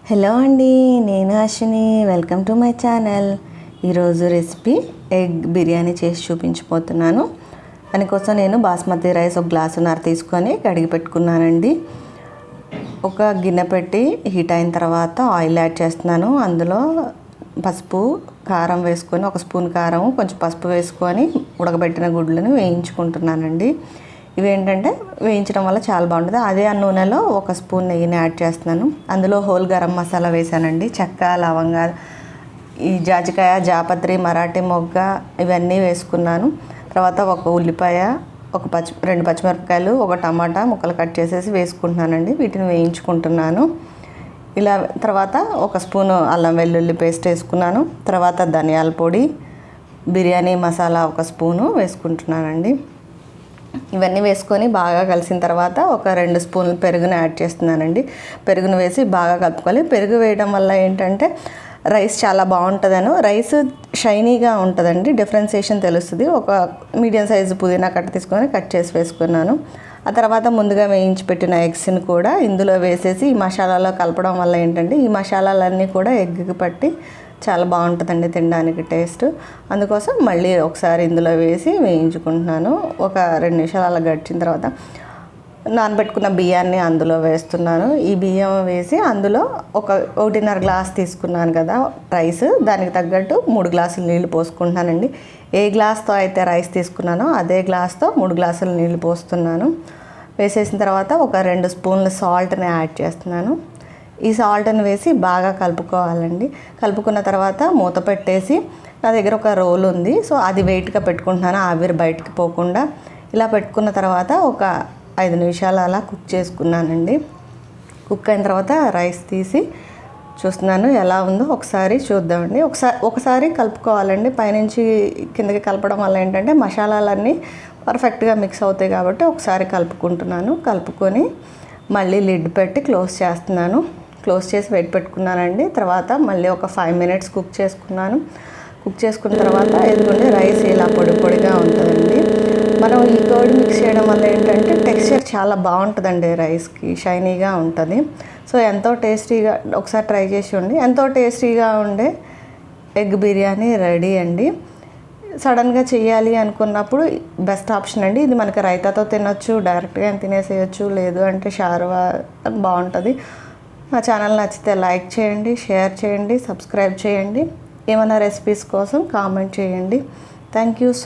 Hello అండి, నేను Ashwini. Welcome to my channel. ఈరోజు రెసిపీ ఎగ్ బిర్యానీ చేసి చూపించబోతున్నాను. దానికోసం నేను బాస్మతి రైస్ ఒక గ్లాసున్నర తీసుకొని కడిగి పెట్టుకున్నానండి. ఒక గిన్నె పెట్టి హీట్ అయిన తర్వాత ఆయిల్ యాడ్ చేస్తున్నాను. అందులో పసుపు, కారం వేసుకొని, ఒక స్పూన్ కారం, కొంచెం పసుపు వేసుకొని ఉడకబెట్టిన గుడ్లను వేయించుకుంటున్నానండి. ఇవేంటంటే వేయించడం వల్ల చాలా బాగుంటుంది. అదే ఆ నూనెలో ఒక స్పూన్ నెయ్యిని యాడ్ చేస్తున్నాను. అందులో హోల్ గరం మసాలా వేసానండి. చెక్క, లవంగా, ఈ జాజికాయ, జాపత్రి, మరాఠీ మొగ్గ ఇవన్నీ వేసుకున్నాను. తర్వాత ఒక ఉల్లిపాయ, రెండు పచ్చిమిరపకాయలు, ఒక టమాటా ముక్కలు కట్ చేసేసి వేసుకుంటున్నానండి. వీటిని వేయించుకుంటున్నాను. ఇలా తర్వాత ఒక స్పూను అల్లం వెల్లుల్లి పేస్ట్ వేసుకున్నాను. తర్వాత ధనియాల పొడి, బిర్యానీ మసాలా ఒక స్పూను వేసుకుంటున్నానండి. ఇవన్నీ వేసుకొని బాగా కలిసిన తర్వాత ఒక 2 స్పూన్లు పెరుగును యాడ్ చేస్తున్నానండి. పెరుగును వేసి బాగా కలుపుకోవాలి. పెరుగు వేయడం వల్ల ఏంటంటే రైస్ చాలా బాగుంటుందను, రైస్ షైనీగా ఉంటుందండి, డిఫరెన్సియేషన్ తెలుస్తుంది. ఒక మీడియం సైజు పుదీనా కట్ట తీసుకొని కట్ చేసి వేసుకున్నాను. ఆ తర్వాత ముందుగా వేయించి పెట్టిన ఎగ్స్ని కూడా ఇందులో వేసేసి ఈ మసాలాలో కలపడం వల్ల ఏంటంటే ఈ మసాలాలన్నీ కూడా ఎగ్కి పట్టి చాలా బాగుంటుందండి తినడానికి టేస్ట్. అందుకోసం మళ్ళీ ఒకసారి ఇందులో వేసి వేయించుకుంటున్నాను. ఒక 2 నిమిషాలు అలా గడిచిన తర్వాత నానబెట్టుకున్న బియ్యాన్ని అందులో వేస్తున్నాను. ఈ బియ్యం వేసి అందులో 1.5 గ్లాస్ తీసుకున్నాను కదా రైస్, దానికి తగ్గట్టు 3 గ్లాసులు నీళ్లు పోసుకుంటున్నానండి. ఏ గ్లాస్తో అయితే రైస్ తీసుకున్నానో అదే గ్లాస్తో 3 గ్లాసులు నీళ్లు పోస్తున్నాను. వేసేసిన తర్వాత ఒక 2 స్పూన్ల సాల్ట్ని యాడ్ చేస్తున్నాను. ఈ సాల్ట్ని వేసి బాగా కలుపుకోవాలండి. కలుపుకున్న తర్వాత మూత పెట్టేసి, నా దగ్గర ఒక రోల్ ఉంది, సో అది వెయిట్గా పెట్టుకుంటున్నాను, ఆవిరి బయటికి పోకుండా. ఇలా పెట్టుకున్న తర్వాత ఒక 5 నిమిషాలు అలా కుక్ చేసుకున్నానండి. కుక్ అయిన తర్వాత రైస్ తీసి చూస్తున్నాను ఎలా ఉందో ఒకసారి చూద్దామండి. ఒకసారి కలుపుకోవాలండి. పైనుంచి కిందకి కలపడం వల్ల ఏంటంటే మసాలాలన్నీ పర్ఫెక్ట్గా మిక్స్ అవుతాయి కాబట్టి ఒకసారి కలుపుకుంటున్నాను. కలుపుకొని మళ్ళీ లిడ్ పెట్టి క్లోజ్ చేస్తున్నాను. క్లోజ్ చేసి వెయిట్ పెట్టుకున్నానండి. తర్వాత మళ్ళీ ఒక 5 మినిట్స్ కుక్ చేసుకున్నాను. కుక్ చేసుకున్న తర్వాత ఎదుగుండి రైస్ ఇలా పొడి పొడిగా ఉంటుందండి. మనం ఈ కర్డ్ మిక్స్ చేయడం వల్ల ఏంటంటే టెక్స్చర్ చాలా బాగుంటుందండి, రైస్కి షైనీగా ఉంటుంది. సో ఎంతో టేస్టీగా, ఒకసారి ట్రై చేసి ఉండి, ఎంతో టేస్టీగా ఉండే ఎగ్ బిర్యానీ రెడీ అండి. సడన్గా చేయాలి అనుకున్నప్పుడు బెస్ట్ ఆప్షన్ అండి. ఇది మనకి రైతాతో తినొచ్చు, డైరెక్ట్గా తినేసేయచ్చు, లేదు అంటే షార్వా బాగుంటుంది. మా ఛానల్ నచ్చితే లైక్ చేయండి, షేర్ చేయండి, సబ్స్క్రైబ్ చేయండి. ఏమైనా రెసిపీస్ కోసం కామెంట్ చేయండి. Thank you.